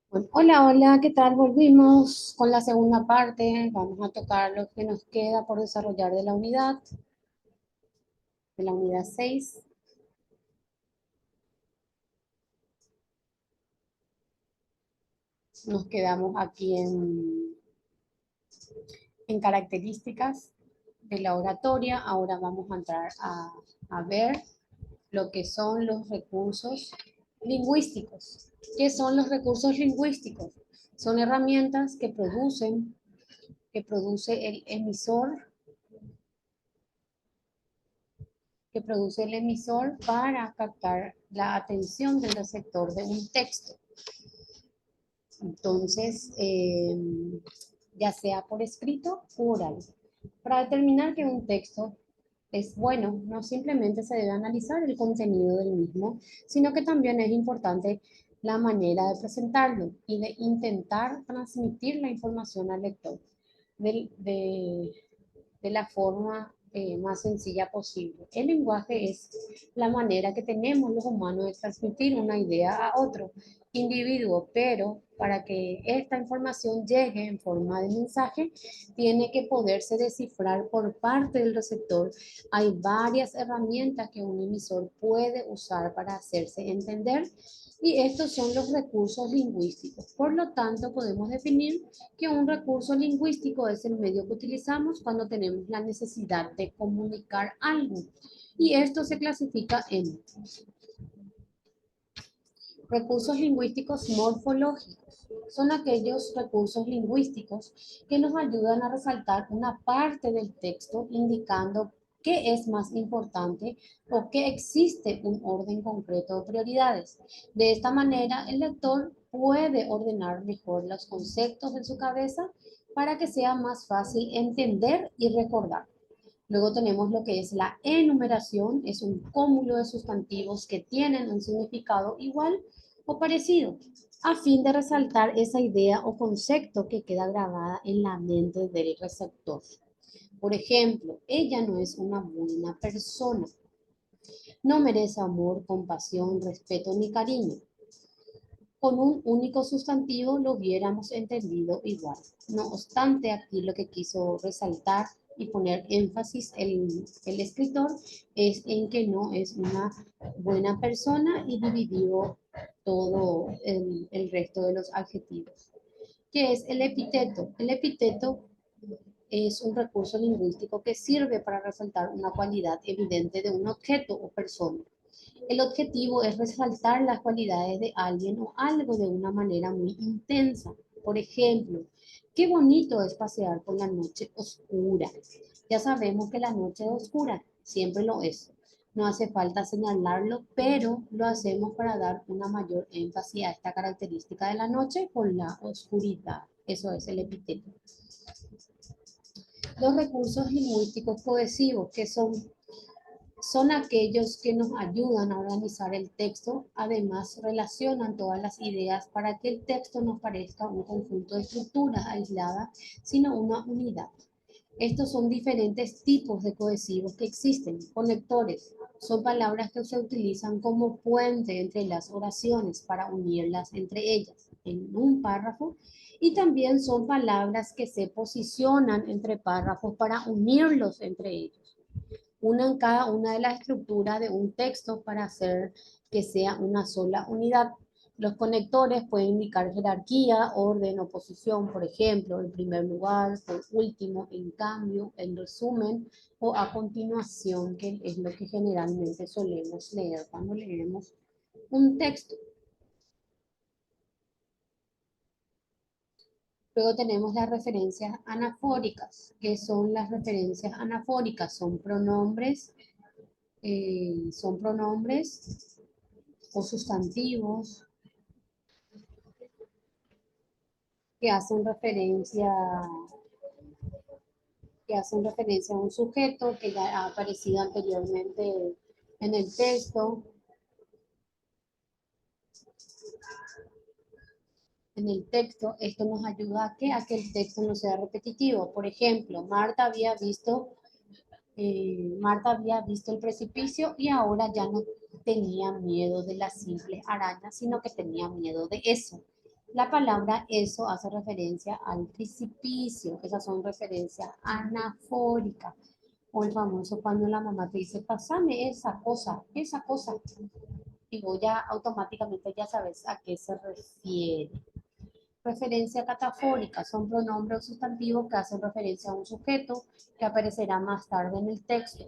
Bueno, hola, hola, ¿qué tal? Volvimos con la segunda parte. Vamos a tocar lo que nos queda por desarrollar de la unidad 6. Nos quedamos aquí en características de la oratoria. Ahora vamos a entrar a ver lo que son los recursos lingüísticos. ¿Qué son los recursos lingüísticos? Son herramientas que produce el emisor para captar la atención del receptor de un texto. Entonces, ya sea por escrito o oral. Para determinar que un texto es bueno, no simplemente se debe analizar el contenido del mismo, sino que también es importante la manera de presentarlo y de intentar transmitir la información al lector de la forma más sencilla posible. El lenguaje es la manera que tenemos los humanos de transmitir una idea a otro individuo, pero para que esta información llegue en forma de mensaje, tiene que poderse descifrar por parte del receptor. Hay varias herramientas que un emisor puede usar para hacerse entender y estos son los recursos lingüísticos. Por lo tanto, podemos definir que un recurso lingüístico es el medio que utilizamos cuando tenemos la necesidad de comunicar algo. Y esto se clasifica en recursos lingüísticos morfológicos. Son aquellos recursos lingüísticos que nos ayudan a resaltar una parte del texto indicando qué es más importante o que existe un orden concreto de prioridades. De esta manera, el lector puede ordenar mejor los conceptos en su cabeza para que sea más fácil entender y recordar. Luego tenemos lo que es la enumeración, es un cúmulo de sustantivos que tienen un significado igual o parecido, a fin de resaltar esa idea o concepto que queda grabada en la mente del receptor. Por ejemplo, ella no es una buena persona, no merece amor, compasión, respeto ni cariño. Con un único sustantivo lo hubiéramos entendido igual. No obstante, aquí lo que quiso resaltar y poner énfasis el escritor es en que no es una buena persona y dividió todo el resto de los adjetivos. ¿Qué es el epíteto? El epíteto es un recurso lingüístico que sirve para resaltar una cualidad evidente de un objeto o persona. El objetivo es resaltar las cualidades de alguien o algo de una manera muy intensa. Por ejemplo, qué bonito es pasear por la noche oscura. Ya sabemos que la noche es oscura, siempre lo es. No hace falta señalarlo, pero lo hacemos para dar una mayor énfasis a esta característica de la noche con la oscuridad. Eso es el epíteto. Los recursos lingüísticos cohesivos, que son aquellos que nos ayudan a organizar el texto, además relacionan todas las ideas para que el texto no parezca un conjunto de estructuras aisladas, sino una unidad. Estos son diferentes tipos de cohesivos que existen. Conectores son palabras que se utilizan como puente entre las oraciones para unirlas entre ellas en un párrafo, y también son palabras que se posicionan entre párrafos para unirlos entre ellos, una en cada una de las estructuras de un texto para hacer que sea una sola unidad. Los conectores pueden indicar jerarquía, orden o posición, por ejemplo, en primer lugar, por último, en cambio, en resumen o a continuación, que es lo que generalmente solemos leer cuando leemos un texto. Luego tenemos las referencias anafóricas. ¿Qué son las referencias anafóricas? Son pronombres o sustantivos que hacen referencia, a un sujeto que ya ha aparecido anteriormente en el texto. Esto nos ayuda a que el texto no sea repetitivo. Por ejemplo, Marta había visto el precipicio y ahora ya no tenía miedo de las simples arañas, sino que tenía miedo de eso. La palabra eso hace referencia al precipicio. Esas son referencias anafóricas. O el famoso cuando la mamá te dice, pásame esa cosa, esa cosa. Y vos ya automáticamente ya sabes a qué se refiere. Referencia catafórica son pronombres o sustantivos que hacen referencia a un sujeto que aparecerá más tarde en el texto.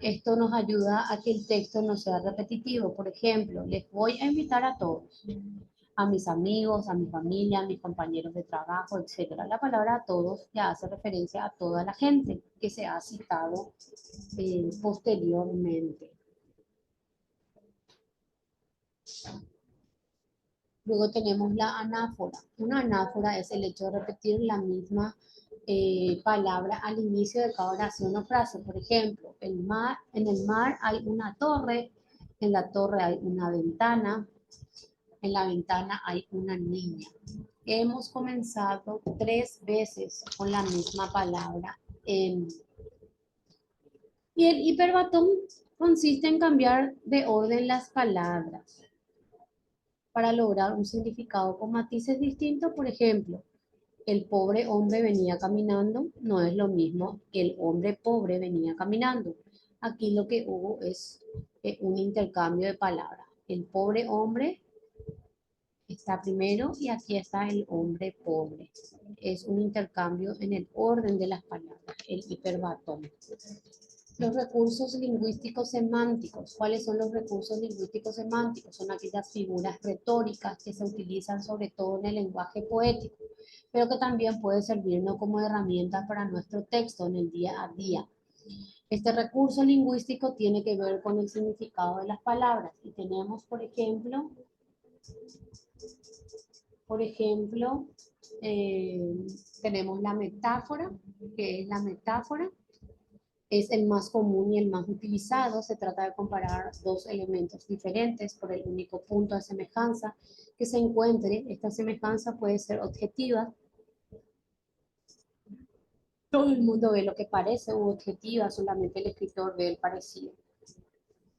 Esto nos ayuda a que el texto no sea repetitivo. Por ejemplo, les voy a invitar a todos, a mis amigos, a mi familia, a mis compañeros de trabajo, etc. La palabra a todos ya hace referencia a toda la gente que se ha citado posteriormente. Luego tenemos la anáfora. Una anáfora es el hecho de repetir la misma palabra al inicio de cada oración o frase. Por ejemplo, en el mar hay una torre, en la torre hay una ventana, en la ventana hay una niña. Hemos comenzado 3 veces con la misma palabra en. Y el hiperbatón consiste en cambiar de orden las palabras para lograr un significado con matices distintos. Por ejemplo, el pobre hombre venía caminando no es lo mismo que el hombre pobre venía caminando. Aquí lo que hubo es un intercambio de palabras. El pobre hombre está primero y aquí está el hombre pobre. Es un intercambio en el orden de las palabras, el hiperbatón. Los recursos lingüísticos semánticos. ¿Cuáles son los recursos lingüísticos semánticos? Son aquellas figuras retóricas que se utilizan sobre todo en el lenguaje poético, pero que también puede servirnos como herramienta para nuestro texto en el día a día. Este recurso lingüístico tiene que ver con el significado de las palabras y tenemos, por ejemplo, tenemos la metáfora, que es la metáfora. Es el más común y el más utilizado. Se trata de comparar dos elementos diferentes por el único punto de semejanza que se encuentre. Esta semejanza puede ser objetiva. Todo el mundo ve lo que parece, o objetiva, solamente el escritor ve el parecido.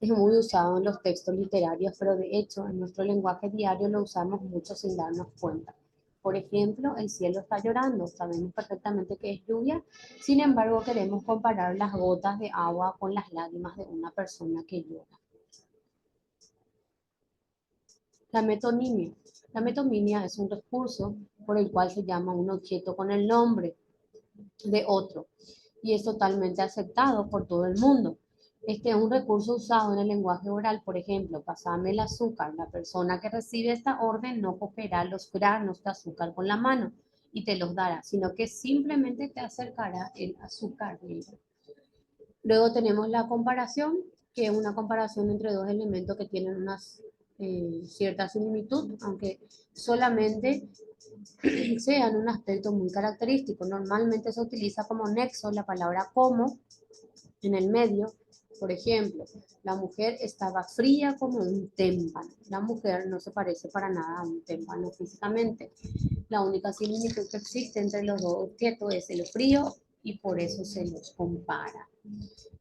Es muy usado en los textos literarios, pero de hecho en nuestro lenguaje diario lo usamos mucho sin darnos cuenta. Por ejemplo, el cielo está llorando. Sabemos perfectamente que es lluvia, sin embargo queremos comparar las gotas de agua con las lágrimas de una persona que llora. La metonimia. La metonimia es un recurso por el cual se llama un objeto con el nombre de otro y es totalmente aceptado por todo el mundo. Este es un recurso usado en el lenguaje oral. Por ejemplo, pasame el azúcar. La persona que recibe esta orden no cogerá los granos de azúcar con la mano y te los dará, sino que simplemente te acercará el azúcar. Luego tenemos la comparación, que es una comparación entre dos elementos que tienen una cierta similitud, aunque solamente sean un aspecto muy característico. Normalmente se utiliza como nexo la palabra como en el medio. Por ejemplo, la mujer estaba fría como un témpano. La mujer no se parece para nada a un témpano físicamente. La única similitud que existe entre los dos objetos es el frío y por eso se los compara.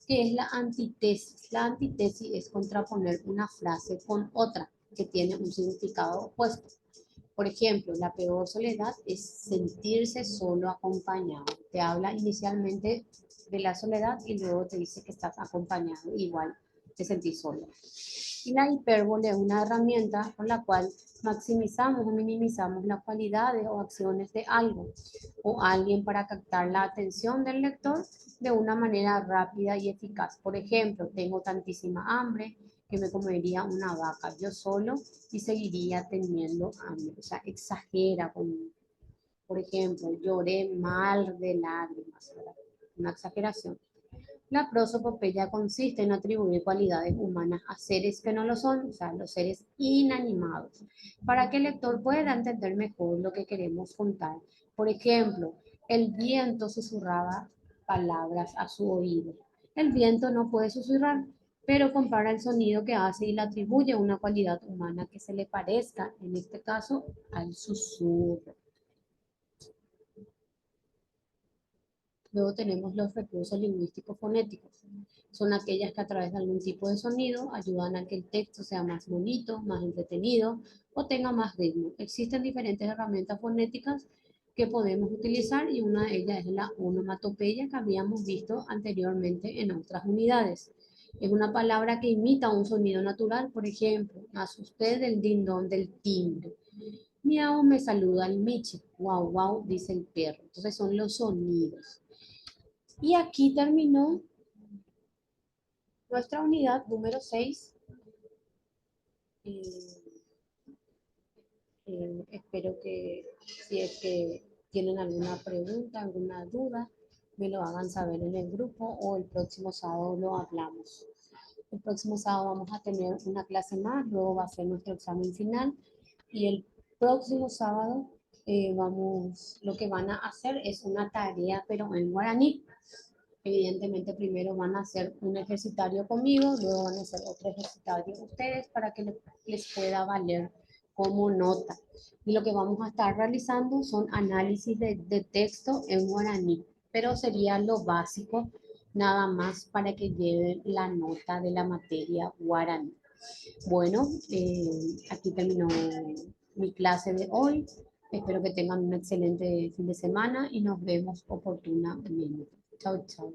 ¿Qué es la antítesis? La antítesis es contraponer una frase con otra que tiene un significado opuesto. Por ejemplo, la peor soledad es sentirse solo acompañado. Te habla inicialmente de la soledad y luego te dice que estás acompañado, igual te sentís solo. Y la hipérbole es una herramienta con la cual maximizamos o minimizamos las cualidades o acciones de algo o alguien para captar la atención del lector de una manera rápida y eficaz. Por ejemplo, tengo tantísima hambre que me comería una vaca yo solo y seguiría teniendo hambre. O sea, exagera por ejemplo, lloré mal de lágrimas, ¿verdad? Una exageración. La prosopopeya consiste en atribuir cualidades humanas a seres que no lo son, o sea, los seres inanimados, para que el lector pueda entender mejor lo que queremos contar. Por ejemplo, el viento susurraba palabras a su oído. El viento no puede susurrar, pero compara el sonido que hace y le atribuye una cualidad humana que se le parezca, en este caso, al susurro. Luego tenemos los recursos lingüísticos fonéticos. Son aquellas que a través de algún tipo de sonido ayudan a que el texto sea más bonito, más entretenido o tenga más ritmo. Existen diferentes herramientas fonéticas que podemos utilizar y una de ellas es la onomatopeya que habíamos visto anteriormente en otras unidades. Es una palabra que imita un sonido natural, por ejemplo, me asusté del dindón del timbre. Miau me saluda el Michi. Wow, wow, dice el perro. Entonces son los sonidos. Y aquí terminó nuestra unidad número 6. Espero que si es que tienen alguna pregunta, alguna duda, me lo hagan saber en el grupo o el próximo sábado lo hablamos. El próximo sábado vamos a tener una clase más, luego va a ser nuestro examen final y el próximo sábado lo que van a hacer es una tarea, pero en guaraní. Evidentemente primero van a hacer un ejercitario conmigo, luego van a hacer otro ejercitario ustedes para que les pueda valer como nota. Y lo que vamos a estar realizando son análisis de texto en guaraní, pero sería lo básico nada más para que lleven la nota de la materia guaraní. Bueno, aquí terminó mi clase de hoy. Espero que tengan un excelente fin de semana y nos vemos oportunamente. Chao, chao.